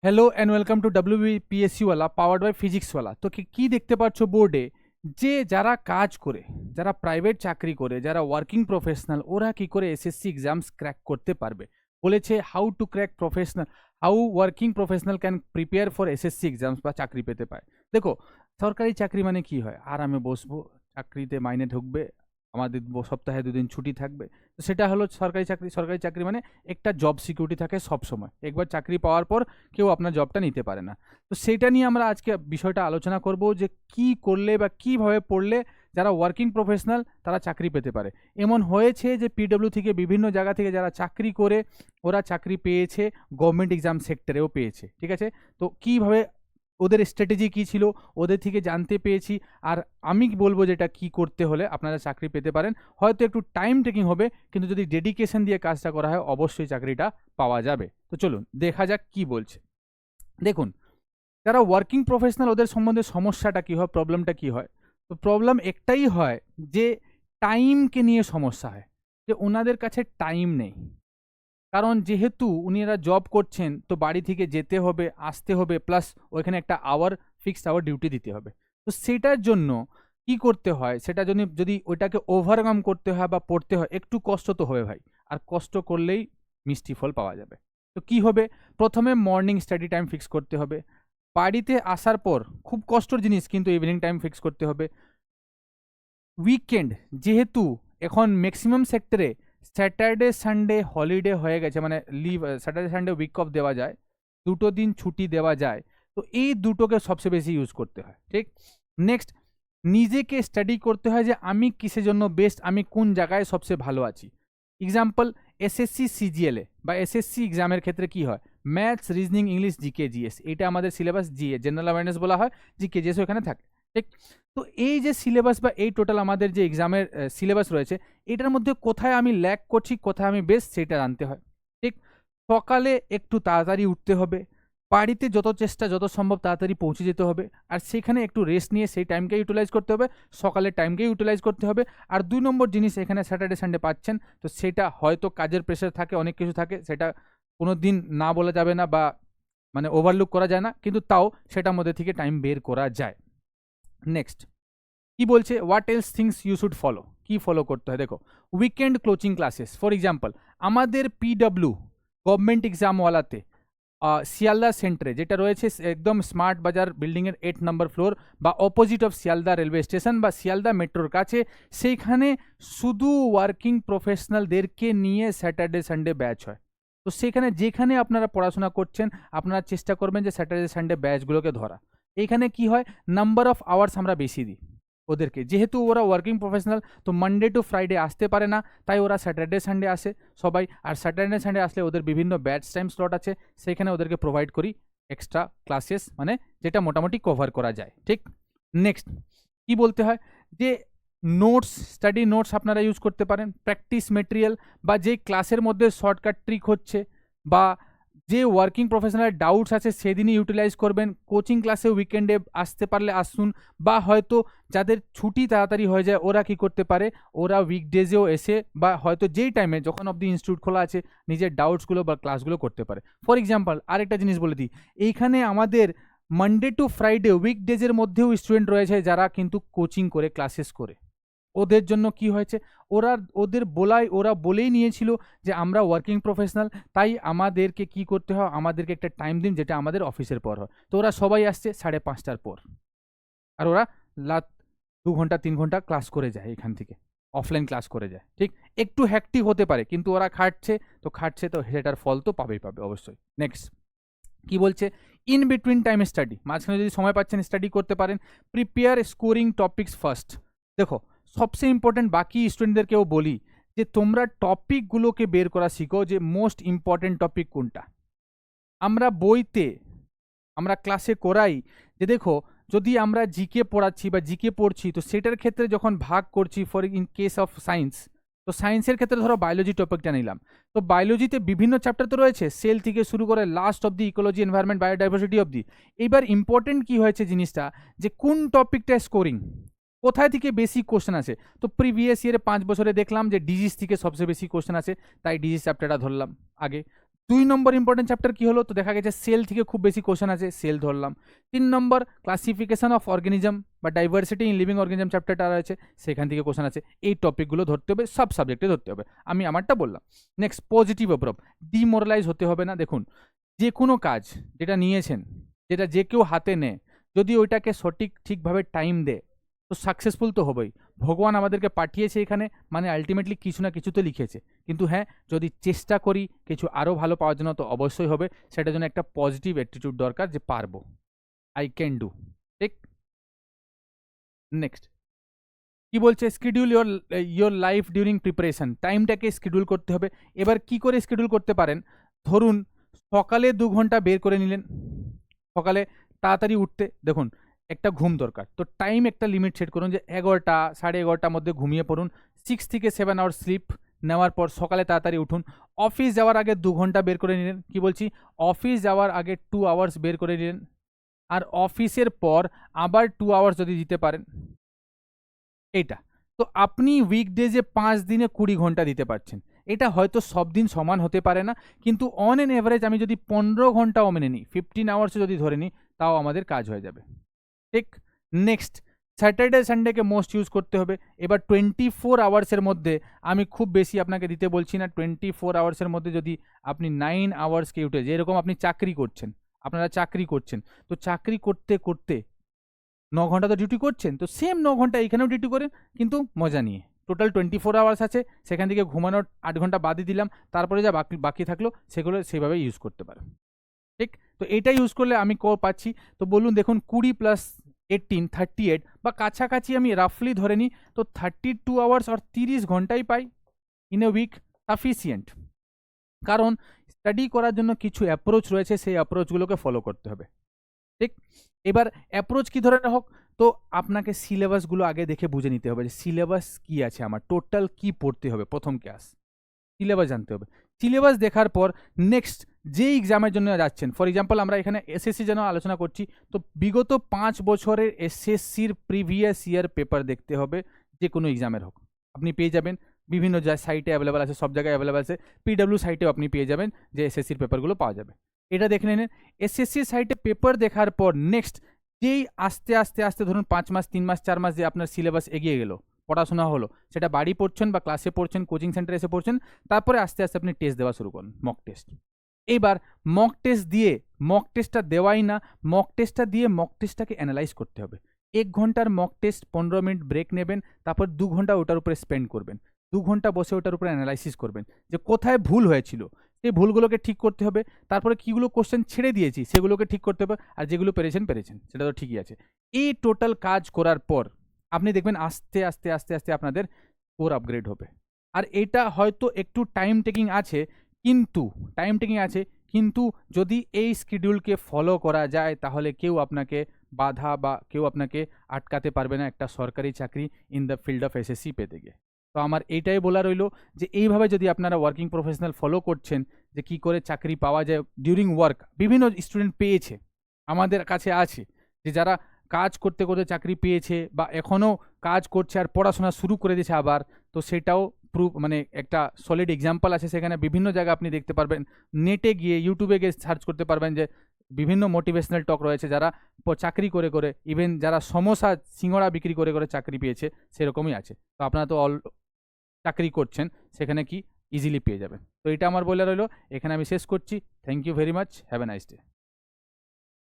Hello and welcome to WBPSC ওয়ালা powered by physics ওয়ালা। তো কি দেখতে পাচ্ছ বোর্ডে যে যারা কাজ করে, যারা প্রাইভেট চাকরি করে, যারা ওয়ার্কিং প্রফেশনাল, ওরা কি করে এসএসসি এক্সামস ক্র্যাক করতে পারবে। বলেছে how to crack professional, how working professional can prepare for SSC exams বা চাকরি পেতে পারে। দেখো, সরকারি চাকরি মানে কি হয়, আরামে বসবো, চাকরিতে মাইনে ঢুকবে, আমাদের সপ্তাহে 2 দিন ছুটি থাকবে। তো সেটা হলো সরকারি চাকরি। সরকারি চাকরি মানে একটা জব সিকিউরিটি থাকে সব সময়। একবার চাকরি পাওয়ার পর কেউ আপনার জবটা নিতে পারে না। তো সেটা নিয়ে আমরা আজকে বিষয়টা আলোচনা করব যে কি করলে বা কিভাবে পড়লে যারা ওয়ার্কিং প্রফেশনাল তারা চাকরি পেতে পারে। এমন হয়েছে যে পিডব্লিউ থেকে বিভিন্ন জায়গা থেকে যারা চাকরি করে ওরা চাকরি পেয়েছে, গভর্নমেন্ট এক্সাম সেক্টরেও পেয়েছে। ঠিক আছে, তো কিভাবে ওদের স্ট্র্যাটেজি কী ছিল ওদের থেকে জানতে পেয়েছি। আর আমি বলবো যেটা কি করতে হলে আপনারা চাকরি পেতে পারেন। হয়তো একটু টাইম টেকিং হবে, কিন্তু যদি ডেডিকেশন দিয়ে কাজটা করা হয় অবশ্যই চাকরিটা পাওয়া যাবে। তো চলুন দেখা যাক কি বলছে। দেখুন, যারা ওয়ার্কিং প্রফেশনাল ওদের সম্বন্ধে সমস্যাটা কী হয়, প্রবলেমটা কী হয়। তো প্রবলেম একটাই হয় যে টাইমকে নিয়ে সমস্যা হয়, যে ওনাদের কাছে টাইম নেই। কারণ যেহেতু উনিরা জব করছেন, তো বাড়ি থেকে যেতে হবে, আসতে হবে, প্লাস ওইখানে একটা ফিক্সড আওয়ার ডিউটি দিতে হবে। তো সেটার জন্য কি করতে হয়, সেটা যদি ওইটাকে ওভারকাম করতে হয় বা পড়তে হয়, একটু কষ্ট তো হবে ভাই। আর কষ্ট করলেই মিষ্টি ফল পাওয়া যাবে। তো কি হবে, প্রথমে মর্নিং স্টাডি টাইম ফিক্স করতে হবে। বাড়িতে আসার পর খুব কষ্টর জিনিস, কিন্তু ইভিনিং টাইম ফিক্স করতে হবে। উইকেন্ড, যেহেতু এখন ম্যাক্সিমাম সেক্টরে স্যাটারডে সানডে হলিডে হয়ে গেছে, মানে leave, Saturday Sunday week off দেওয়া যায়, 2 দিন ছুটি দেওয়া যায়। তো এই দুটোকে সবচেয়ে বেশি ইউজ করতে হয়। ঠিক, নেক্সট, নিজেকে স্টাডি করতে হয় যে আমি কিসের জন্য বেস্ট, আমি কোন জায়গায় সবচেয়ে ভালো আছি। এক্সাম্পল, এসএসসি সিজিএলএ বা এসএসসি এক্সামের ক্ষেত্রে কি হয়, maths, reasoning, English, GK, GS, এটা আমাদের সিলেবাস। জিএ জেনারেল অ্যাওয়ারনেস বলা হয়, জিকে, জিএস ওখানে থাকে। ঠিক, তো এই যে সিলেবাস বা এই টোটাল আমাদের যে এক্সামের সিলেবাস রয়েছে, এটার মধ্যে কোথায় আমি ল্যাক করছি, কোথায় আমি বেস্ট, সেটা জানতে হয়। ঠিক, সকালে একটু তাড়াতাড়ি উঠতে হবে, বাড়িতে যত সম্ভব তাড়াতাড়ি পৌঁছে যেতে হবে, আর সেখানে একটু রেস্ট নিয়ে সেই টাইমকে ইউটিলাইজ করতে হবে, সকালের টাইমকে ইউটিলাইজ করতে হবে। আর 2 নম্বর জিনিস, এখানে স্যাটারডে সানডে পাচ্ছেন, তো সেটা হয়তো কাজের প্রেশার থাকে, অনেক কিছু থাকে, সেটা কোনো দিন না বলা যাবে না বা মানে ওভারলুক করা যায় না, কিন্তু তাও সেটার মধ্যে থেকে টাইম বের করা যায়। নেক্সট কি বলছে, what else things you should follow, কি ফলো করতে হয়। দেখো, weekend coaching classes, for example আমাদের পিডব্লিউ গভর্নমেন্ট এক্সামওয়ালাতে শিয়ালদা সেন্টারে, যেটা রয়েছে একদম স্মার্ট বাজার বিল্ডিংয়ের 8 নম্বর ফ্লোর বা opposite of Sealdah railway station বা শিয়ালদা মেট্রোর কাছে, সেইখানে শুধু ওয়ার্কিং প্রফেশনালদেরকে নিয়ে স্যাটারডে সানডে ব্যাচ হয়। তো সেখানে যেখানে আপনারা পড়াশোনা করছেন, আপনারা চেষ্টা করবেন যে স্যাটারডে সানডে ব্যাচগুলোকে ধরা। এইখানে কি হয়, নাম্বার অফ আওয়ার্স আমরা বেশি দিই ওদেরকে, যেহেতু ওরা ওয়ার্কিং প্রফেশনাল, তো মানডে টু ফ্রাইডে আসতে পারে না, তাই ওরা স্যাটারডে সানডে আসে সবাই। আর স্যাটারডে সানডে আসলে ওদের বিভিন্ন ব্যাচ টাইম স্লট আছে, সেখানে ওদেরকে প্রোভাইড করি এক্সট্রা ক্লাসেস, মানে যেটা মোটামুটি কভার করা যায়। ঠিক, নেক্সট কি বলতে হয়, যে নোটস, স্টাডি নোটস আপনারা ইউজ করতে পারেন, প্র্যাকটিস মেটেরিয়াল বা যে ক্লাসের মধ্যে শর্টকাট ট্রিক হচ্ছে বা যে ওয়ার্কিং প্রফেশনাল ডাউটস আছে সেদিনই ইউটিলাইজ করবেন। কোচিং ক্লাসে উইকেন্ডে আসতে পারলে আসুন, বা হয়তো যাদের ছুটি তাড়াতাড়ি হয়ে যায় ওরা কি করতে পারে, ওরা উইকডেজেও এসে বা হয়তো যেই টাইমে যখন অবধি ইনস্টিটিউট খোলা আছে নিজের ডাউটসগুলো বা ক্লাসগুলো করতে পারে। ফর এক্সাম্পল আরেকটা জিনিস বলে দিই, এইখানে আমাদের মানডে টু ফ্রাইডে উইকডেজের মধ্যেও স্টুডেন্ট রয়েছে যারা কিন্তু কোচিং করে ক্লাসেস করে। ওদের জন্য কি হয়েছে, ওরা বলেই নিয়েছিল যে আমরা ওয়ার্কিং প্রফেশনাল, তাই আমাদেরকে কি করতে হয়, আমাদেরকে একটা টাইম দিন যেটা আমাদের অফিসের পর হয়। তো ওরা সবাই আসছে 5:30টার পর, আর ওরা রাত 2 ঘন্টা 3 ঘন্টা ক্লাস করে যায়, এখান থেকে অফলাইন ক্লাস করে যায়। ঠিক, একটু হ্যাকটিক হতে পারে, কিন্তু ওরা খাটছে তো সেটার ফল তো পাবেই পাবে অবশ্যই। নেক্সট কি বলছে, ইন বিটুইন টাইম স্টাডি, মাঝখানে যদি সময় পাচ্ছেন স্টাডি করতে পারেন। Prepare scoring topics first. দেখো, সবচেয়ে ইম্পর্টেন্ট, বাকি স্টুডেন্টদেরকেও বলি যে তোমরা টপিকগুলোকে বের করা শিখো, যে মোস্ট ইম্পর্টেন্ট টপিক কোনটা। আমরা বইতে, আমরা ক্লাসে করাই যে দেখো, যদি আমরা জিকে পড়াচ্ছি বা জিকে পড়ছি, তো সেটার ক্ষেত্রে যখন ভাগ করছি, for in case of science, তো সায়েন্সের ক্ষেত্রে ধরো বায়োলজি টপিকটা নিলাম, তো বায়োলজিতে বিভিন্ন চ্যাপ্টার তো রয়েছে, সেল থেকে শুরু করে last of the ecology, environment, biodiversity of the. এইবার ইম্পর্টেন্ট কি হয়েছে জিনিসটা, যে কোন টপিকটা স্কোরিং, কোথায় থেকে বেশি কোশ্চেন আছে। তো প্রিভিয়াস ইয়ারে 5 বছরে দেখলাম যে ডিজিজ থেকে সবচেয়ে বেশি কোশ্চেন আছে, তাই ডিজিজ চ্যাপ্টারটা ধরলাম আগে। 2 নম্বর ইম্পর্টেন্ট চ্যাপ্টার কি হলো, তো দেখা গেছে সেল থেকে খুব বেশি কোশ্চেন আছে, সেল ধরলাম। 3 নম্বর ক্লাসিফিকেশন অফ অর্গানিজম বা ডাইভার্সিটি ইন লিভিং অর্গানিজম চ্যাপ্টারটা রয়েছে, সেখান থেকে কোশ্চেন আছে। এই টপিকগুলো ধরতে হবে, সব সাবজেক্টে ধরতে হবে, আমি আমারটা বললাম। নেক্সট পজিটিভ অ্যাপ্রোচ, ডিমোরালাইজ হতে হবে না। দেখুন, যে কোনো কাজ যেটা নিয়েছেন, যেটা যে কেউ হাতে নেয়, যদি ওইটাকে ঠিকভাবে টাইম দেয় তো সাকসেসফুল তো হবেই। ভগবান আমাদেরকে পাঠিয়েছে এখানে, মানে আলটিমেটলি কিছু না কিছু তো লিখেছে। কিন্তু হ্যাঁ, যদি চেষ্টা করি কিছু আরও ভালো পাওয়ার জন্য তো অবশ্যই হবে। সেটার জন্য একটা পজিটিভ অ্যাটিটিউড দরকার, যে পারবো, আই ক্যান ডু। ঠিক। নেক্সট কি বলছে, schedule your life during preparation, টাইমটাকে শিডিউল করতে হবে। এবার কি করে শিডিউল করতে পারেন, ধরুন সকালে 2 ঘন্টা বের করে নিলেন, সকালে তাড়াতাড়ি উঠতে, দেখুন একটা ঘুম দরকার, তো টাইম একটা লিমিট সেট করুন যে 11টা 11:30টার মধ্যে ঘুমিয়ে পড়ুন। 6 থেকে 7 আওয়ার স্লিপ নেওয়ার পর সকালে তাড়াতাড়ি উঠুন। অফিস যাওয়ার আগে 2 ঘন্টা বের করে নিলেন, কি বলছি, অফিস যাওয়ার আগে 2 আওয়ার্স বের করে নিলেন। আর অফিসের পর আবার 2 আওয়ার্স যদি দিতে পারেন, এইটা, তো আপনি উইকডেজে 5 দিনে 20 ঘন্টা দিতে পারছেন। এটা হয়তো সব দিন সমান হতে পারে না, কিন্তু অন এন এভারেজ আমি যদি 15 ঘন্টাও মেনে নিই, 15 আওয়ার্সও যদি ধরে নিই, তাও আমাদের কাজ হয়ে যাবে। ঠিক। নেক্সট, স্যাটারডে সানডেকে মোস্ট ইউজ করতে হবে। এবার 24 আওয়ার্সের মধ্যে আমি খুব বেশি আপনাকে দিতে বলছি না, 24 আওয়ার্সের মধ্যে যদি আপনি 9 আওয়ার্সকে উঠে, যেরকম আপনি চাকরি করছেন, আপনারা চাকরি করছেন, তো চাকরি করতে করতে 9 ঘন্টা তো ডিউটি করছেন, তো সেম 9 ঘন্টা এখানেও ডিউটি করেন, কিন্তু মজা নিয়ে। টোটাল 24 আওয়ার্স আছে, সেখান থেকে ঘুমানোর 8 ঘন্টা বাদই দিলাম, তারপরে যা বাকি থাকলো সেগুলো সেভাবে ইউজ করতে পারেন। ঠিক। তো এটা ইউজ করলে আমি পাচ্ছি, তো বলুন দেখুন 20 প্লাস 18 38 বা কাছাকাছি আমি রাফলি ধরে নিই, তো 32 আওয়ার্স আর 30 ঘন্টাই পাই ইন এ উইক, সাফিসিয়েন্ট। কারণ স্টাডি করার জন্য কিছু অ্যাপ্রোচ রয়েছে, সেই অ্যাপ্রোচগুলোকে ফলো করতে হবে। ঠিক। এবার অ্যাপ্রোচ কী ধরনের হোক, তো আপনাকে সিলেবাসগুলো আগে দেখে বুঝে নিতে হবে যে সিলেবাস কী আছে, আমার টোটাল কী পড়তে হবে। প্রথম ক্লাস সিলেবাস জানতে হবে। সিলেবাস দেখার পর নেক্সট যে এক্সামের জন্য যাচ্ছেন, ফর এক্সাম্পল আমরা এখানে এসএসসি যেন আলোচনা করছি, তো বিগত 5 বছরের এসএসসির প্রিভিয়াস ইয়ার পেপার দেখতে হবে, যে কোনো এক্সামের হোক। আপনি পেয়ে যাবেন বিভিন্ন সাইটে অ্যাভেলেবেল আছে, সব জায়গায় অ্যাভেলেবেল আছে, পিডব্লিউ সাইটেও আপনি পেয়ে যাবেন যে এসএসসির পেপারগুলো পাওয়া যাবে। এটা দেখে নিন। এসএসসি সাইটে পেপার দেখার পর নেক্সট যেই আস্তে আস্তে আস্তে ধরুন 5 মাস 3 মাস 4 মাস যে আপনার সিলেবাস এগিয়ে গেল, পড়াশোনা হলো, সেটা বাড়ি পড়ছেন বা ক্লাসে পড়ছেন, কোচিং সেন্টারে এসে পড়ছেন, তারপরে আস্তে আস্তে আপনি টেস্ট দেওয়া শুরু করুন, মক টেস্ট। এইবার মক টেস্ট দিয়ে, মক টেস্টটা দেওয়াই না, মক টেস্টটা দিয়ে মক টেস্টটাকে অ্যানালাইজ করতে হবে। 1 ঘন্টার মক টেস্ট 15 মিনিট ব্রেক নেবেন, তারপর 2 ঘন্টা ওটার উপরে স্পেন্ড করবেন, 2 ঘন্টা বসে ওটার উপরে অ্যানালাইসিস করবেন যে কোথায় ভুল হয়েছিল, সেই ভুলগুলোকে ঠিক করতে হবে। তারপরে কীগুলো কোশ্চেন ছেড়ে দিয়েছি সেগুলোকে ঠিক করতে হবে, আর যেগুলো পেরেছেন সেটা তো ঠিকই আছে। এই টোটাল কাজ করার পর আপনি দেখবেন আস্তে আস্তে আস্তে আস্তে আপনাদের স্কোর আপগ্রেড হবে। আর এটা হয়তো একটু টাইম টেকিং আছে, কিন্তু যদি এই শিডিউলকে ফলো করা যায়, তাহলে কেউ আপনাকে বাধা বা কেউ আপনাকে আটকাতে পারবে না একটা সরকারি চাকরি in the field of SSC পেতে গিয়ে। তো আমার এইটাই বলা রইল যে এইভাবে যদি আপনারা ওয়ার্কিং প্রফেশনাল ফলো করছেন, যে কি করে চাকরি পাওয়া যায় ডিউরিং ওয়ার্ক, বিভিন্ন স্টুডেন্ট পেয়েছে, আমাদের কাছে আছে যে যারা কাজ করতে করতে চাকরি পেয়েছে বা এখনও কাজ করছে আর পড়াশোনা শুরু করে দিয়েছে আবার, তো সেটাও প্রুফ, মানে একটা সলিড এক্সাম্পল আছে সেখানে। বিভিন্ন জায়গায় আপনি দেখতে পারবেন, নেটে গিয়ে ইউটিউবে গিয়ে সার্চ করতে পারবেন যে বিভিন্ন মোটিভেশনাল টক রয়েছে, যারা চাকরি করে করে, ইভেন যারা সমোসা সিঙ্গড়া বিক্রি করে করে চাকরি পেয়েছে, সেরকমই আছে। তো আপনারা তো চাকরি করছেন, সেখানে কি ইজিলি পেয়ে যাবেন। তো এটা আমার বলে রইলো, এখানে আমি শেষ করছি। Thank you very much, have a nice day.